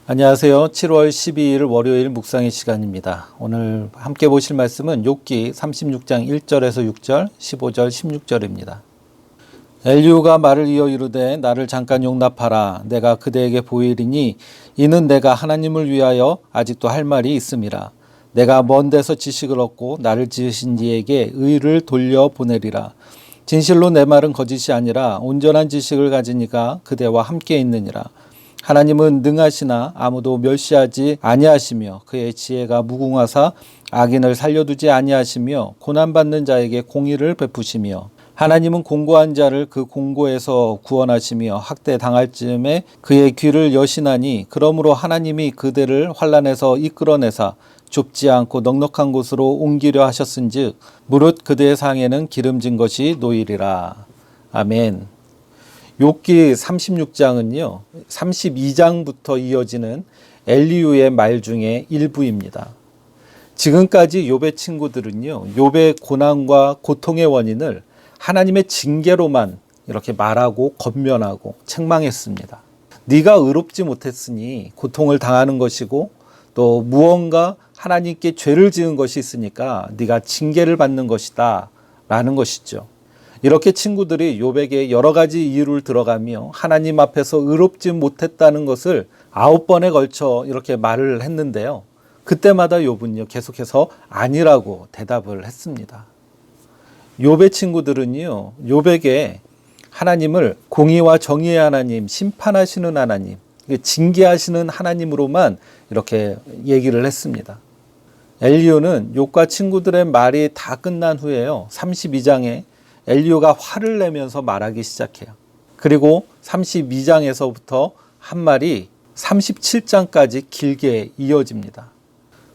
안녕하세요. 7월 12일 월요일 묵상의 시간입니다. 오늘 함께 보실 말씀은 욥기 36장 1절에서 6절, 15절, 16절입니다. 엘리후가 말을 이어 이르되 나를 잠깐 용납하라. 내가 그대에게 보이리니 이는 내가 하나님을 위하여 아직도 할 말이 있음이라. 내가 먼 데서 지식을 얻고 나를 지으신 이에게 의를 돌려보내리라. 진실로 내 말은 거짓이 아니라 온전한 지식을 가지니까 그대와 함께 있느니라. 하나님은 능하시나 아무도 멸시하지 아니하시며 그의 지혜가 무궁하사 악인을 살려두지 아니하시며 고난받는 자에게 공의를 베푸시며 하나님은 공고한 자를 그 공고에서 구원하시며 학대당할 즈음에 그의 귀를 여시나니 그러므로 하나님이 그대를 환난에서 이끌어내사 좁지 않고 넉넉한 곳으로 옮기려 하셨은즉 무릇 그대의 상에는 기름진 것이 놓이리라. 아멘. 욥기 36장은요 32장부터 이어지는 엘리후의 말 중에 일부입니다. 지금까지 욥의 친구들은요 욥의 고난과 고통의 원인을 하나님의 징계로만 이렇게 말하고 권면하고 책망했습니다. 네가 의롭지 못했으니 고통을 당하는 것이고 또 무언가 하나님께 죄를 지은 것이 있으니까 네가 징계를 받는 것이다 라는 것이죠. 이렇게 친구들이 욥에게 여러 가지 이유를 들어가며 하나님 앞에서 의롭지 못했다는 것을 9번에 걸쳐 이렇게 말을 했는데요. 그때마다 욥은요 계속해서 아니라고 대답을 했습니다. 욥의 친구들은요 욥에게 하나님을 공의와 정의의 하나님, 심판하시는 하나님, 징계하시는 하나님으로만 이렇게 얘기를 했습니다. 엘리후는 욥과 친구들의 말이 다 끝난 후에요 32장에 엘리후가 화를 내면서 말하기 시작해요. 그리고 32장에서부터 한 말이 37장까지 길게 이어집니다.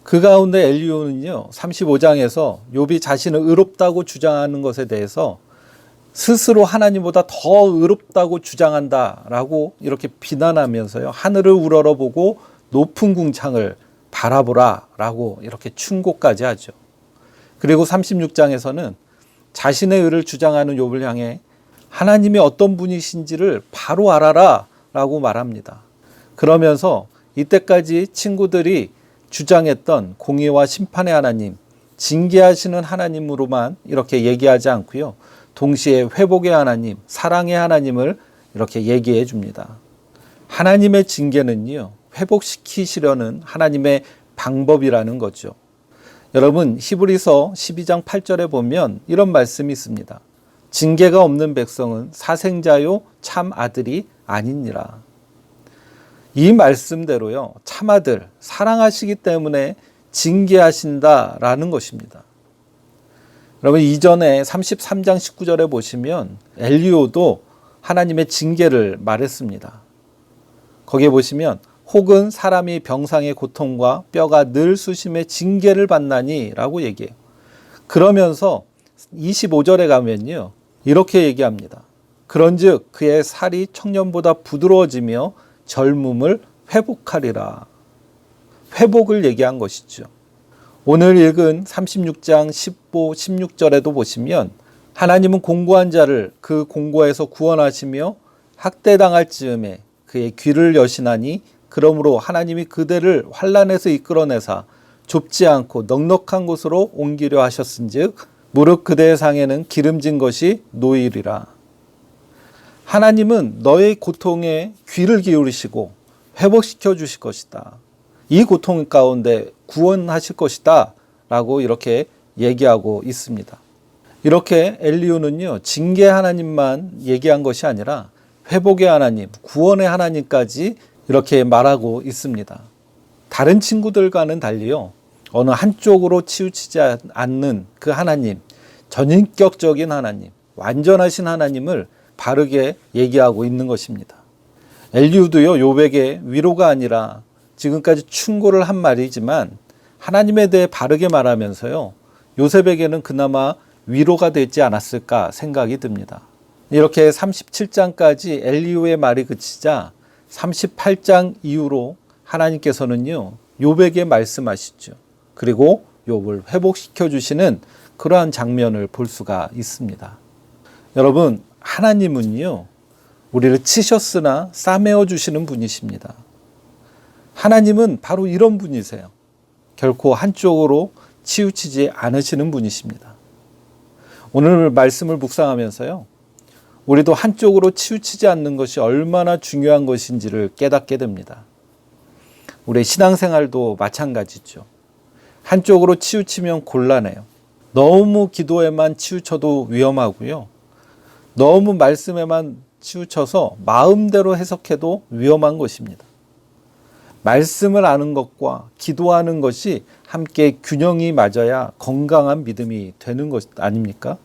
그 가운데 엘리후는요 35장에서 욥이 자신을 의롭다고 주장하는 것에 대해서 스스로 하나님보다 더 의롭다고 주장한다라고 이렇게 비난하면서요 하늘을 우러러보고 높은 궁창을 바라보라 라고 이렇게 충고까지 하죠. 그리고 36장에서는 자신의 의를 주장하는 욥을 향해 하나님이 어떤 분이신지를 바로 알아라 라고 말합니다. 그러면서 이때까지 친구들이 주장했던 공의와 심판의 하나님, 징계하시는 하나님으로만 이렇게 얘기하지 않고요. 동시에 회복의 하나님, 사랑의 하나님을 이렇게 얘기해 줍니다. 하나님의 징계는요, 회복시키시려는 하나님의 방법이라는 거죠. 여러분 히브리서 12장 8절에 보면 이런 말씀이 있습니다. 징계가 없는 백성은 사생자요 참 아들이 아니니라. 이 말씀대로요, 참아들 사랑하시기 때문에 징계하신다라는 것입니다. 여러분, 이전에 33장 19절에 보시면 엘리오도 하나님의 징계를 말했습니다. 거기에 보시면 혹은 사람이 병상의 고통과 뼈가 늘 수심의 징계를 받나니 라고 얘기해요. 그러면서 25절에 가면요, 이렇게 얘기합니다. 그런즉 그의 살이 청년보다 부드러워지며 젊음을 회복하리라. 회복을 얘기한 것이죠. 오늘 읽은 36장 15, 16절에도 보시면 하나님은 공고한 자를 그 공고에서 구원하시며 학대당할 즈음에 그의 귀를 여시나니 그러므로 하나님이 그대를 환난에서 이끌어내사 좁지 않고 넉넉한 곳으로 옮기려 하셨은즉 무릇 그대의 상에는 기름진 것이 놓이리라. 하나님은 너의 고통에 귀를 기울이시고 회복시켜 주실 것이다. 이 고통 가운데 구원하실 것이다 라고 이렇게 얘기하고 있습니다. 이렇게 엘리후는요, 징계 하나님만 얘기한 것이 아니라 회복의 하나님, 구원의 하나님까지 이렇게 말하고 있습니다. 다른 친구들과는 달리요, 어느 한쪽으로 치우치지 않는 그 하나님, 전인격적인 하나님, 완전하신 하나님을 바르게 얘기하고 있는 것입니다. 엘리후도요, 욥에게 위로가 아니라 지금까지 충고를 한 말이지만 하나님에 대해 바르게 말하면서요, 요셉에게는 그나마 위로가 되지 않았을까 생각이 듭니다. 이렇게 37장까지 엘리후의 말이 그치자 38장 이후로 하나님께서는요, 욥에게 말씀하시죠. 그리고 욥을 회복시켜 주시는 그러한 장면을 볼 수가 있습니다. 여러분, 하나님은요, 우리를 치셨으나 싸매어 주시는 분이십니다. 하나님은 바로 이런 분이세요. 결코 한쪽으로 치우치지 않으시는 분이십니다. 오늘 말씀을 묵상하면서요, 우리도 한쪽으로 치우치지 않는 것이 얼마나 중요한 것인지를 깨닫게 됩니다. 우리의 신앙생활도 마찬가지죠. 한쪽으로 치우치면 곤란해요. 너무 기도에만 치우쳐도 위험하고요. 너무 말씀에만 치우쳐서 마음대로 해석해도 위험한 것입니다. 말씀을 아는 것과 기도하는 것이 함께 균형이 맞아야 건강한 믿음이 되는 것 아닙니까?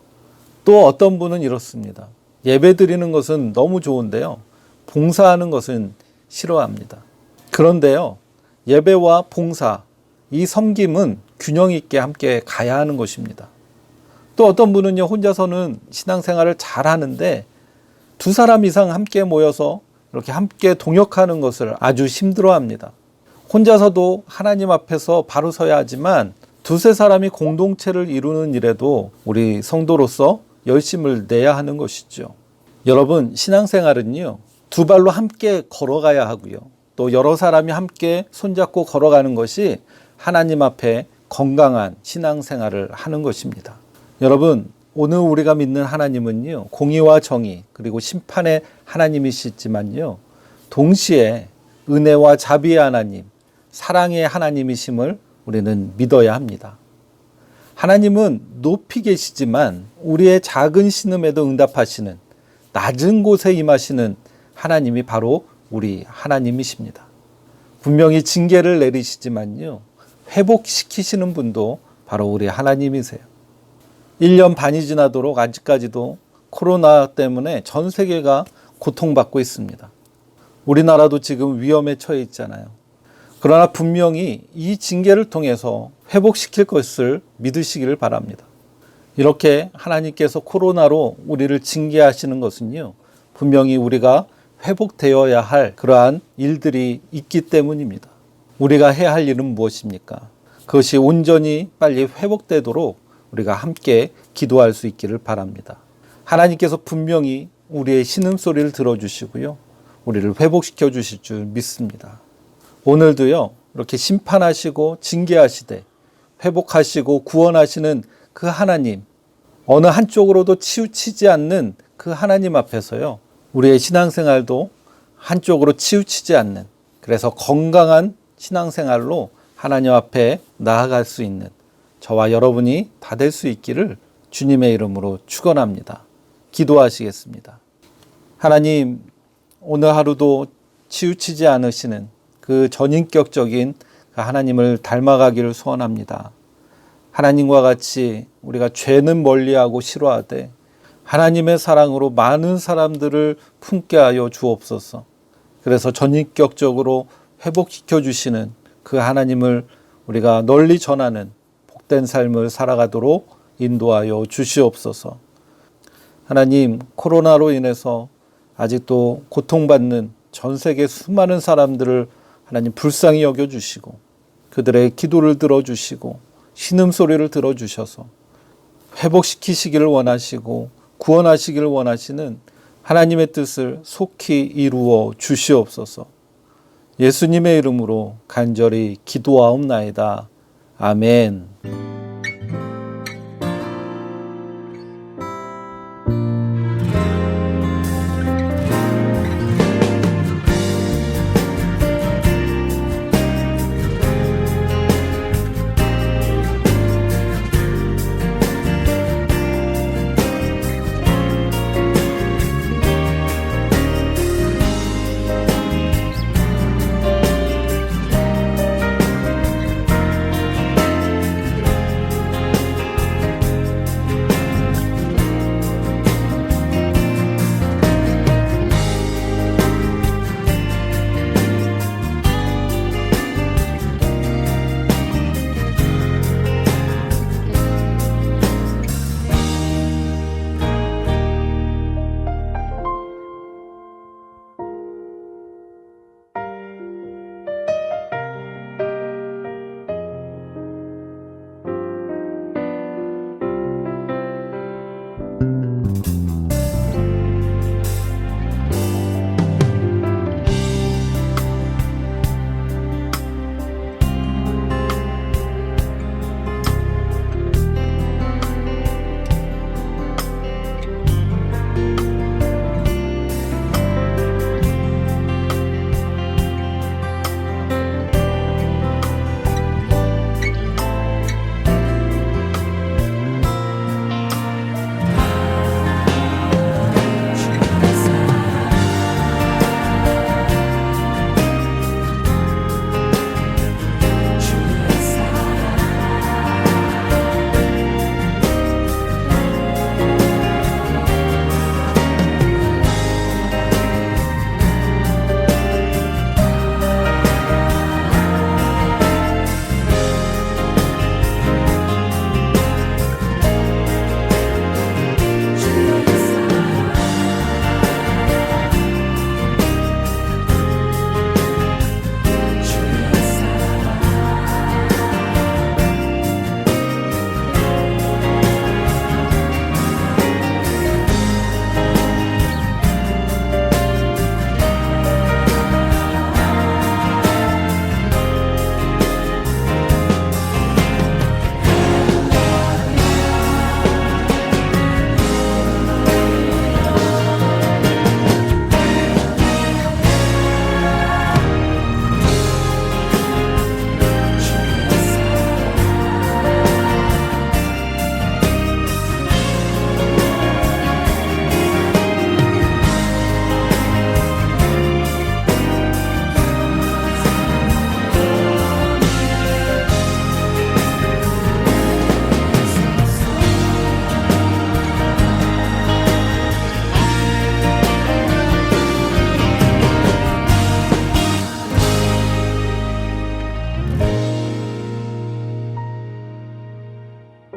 또 어떤 분은 이렇습니다. 예배 드리는 것은 너무 좋은데요, 봉사하는 것은 싫어합니다. 그런데요, 예배와 봉사, 이 섬김은 균형 있게 함께 가야 하는 것입니다. 또 어떤 분은요, 혼자서는 신앙생활을 잘 하는데 두 사람 이상 함께 모여서 이렇게 함께 동역하는 것을 아주 힘들어합니다. 혼자서도 하나님 앞에서 바로 서야 하지만 두세 사람이 공동체를 이루는 일에도 우리 성도로서 열심을 내야 하는 것이죠. 여러분, 신앙생활은요, 두 발로 함께 걸어가야 하고요, 또 여러 사람이 함께 손잡고 걸어가는 것이 하나님 앞에 건강한 신앙생활을 하는 것입니다. 여러분, 오늘 우리가 믿는 하나님은요, 공의와 정의 그리고 심판의 하나님이시지만요, 동시에 은혜와 자비의 하나님, 사랑의 하나님이심을 우리는 믿어야 합니다. 하나님은 높이 계시지만 우리의 작은 신음에도 응답하시는, 낮은 곳에 임하시는 하나님이 바로 우리 하나님이십니다. 분명히 징계를 내리시지만요, 회복시키시는 분도 바로 우리 하나님이세요. 1년 반이 지나도록 아직까지도 코로나 때문에 전 세계가 고통받고 있습니다. 우리나라도 지금 위험에 처해 있잖아요. 그러나 분명히 이 징계를 통해서 회복시킬 것을 믿으시기를 바랍니다. 이렇게 하나님께서 코로나로 우리를 징계하시는 것은요, 분명히 우리가 회복되어야 할 그러한 일들이 있기 때문입니다. 우리가 해야 할 일은 무엇입니까? 그것이 온전히 빨리 회복되도록 우리가 함께 기도할 수 있기를 바랍니다. 하나님께서 분명히 우리의 신음소리를 들어주시고요, 우리를 회복시켜 주실 줄 믿습니다. 오늘도요, 이렇게 심판하시고 징계하시되 회복하시고 구원하시는 그 하나님, 어느 한쪽으로도 치우치지 않는 그 하나님 앞에서요, 우리의 신앙생활도 한쪽으로 치우치지 않는, 그래서 건강한 신앙생활로 하나님 앞에 나아갈 수 있는 저와 여러분이 다 될 수 있기를 주님의 이름으로 축원합니다. 기도하시겠습니다. 하나님, 오늘 하루도 치우치지 않으시는 그 전인격적인 그 하나님을 닮아가기를 소원합니다. 하나님과 같이 우리가 죄는 멀리하고 싫어하되 하나님의 사랑으로 많은 사람들을 품게 하여 주옵소서. 그래서 전인격적으로 회복시켜 주시는 그 하나님을 우리가 널리 전하는 복된 삶을 살아가도록 인도하여 주시옵소서. 하나님, 코로나로 인해서 아직도 고통받는 전 세계 수많은 사람들을 하나님 불쌍히 여겨주시고 그들의 기도를 들어주시고 신음소리를 들어주셔서 회복시키시기를 원하시고 구원하시기를 원하시는 하나님의 뜻을 속히 이루어 주시옵소서. 예수님의 이름으로 간절히 기도하옵나이다. 아멘.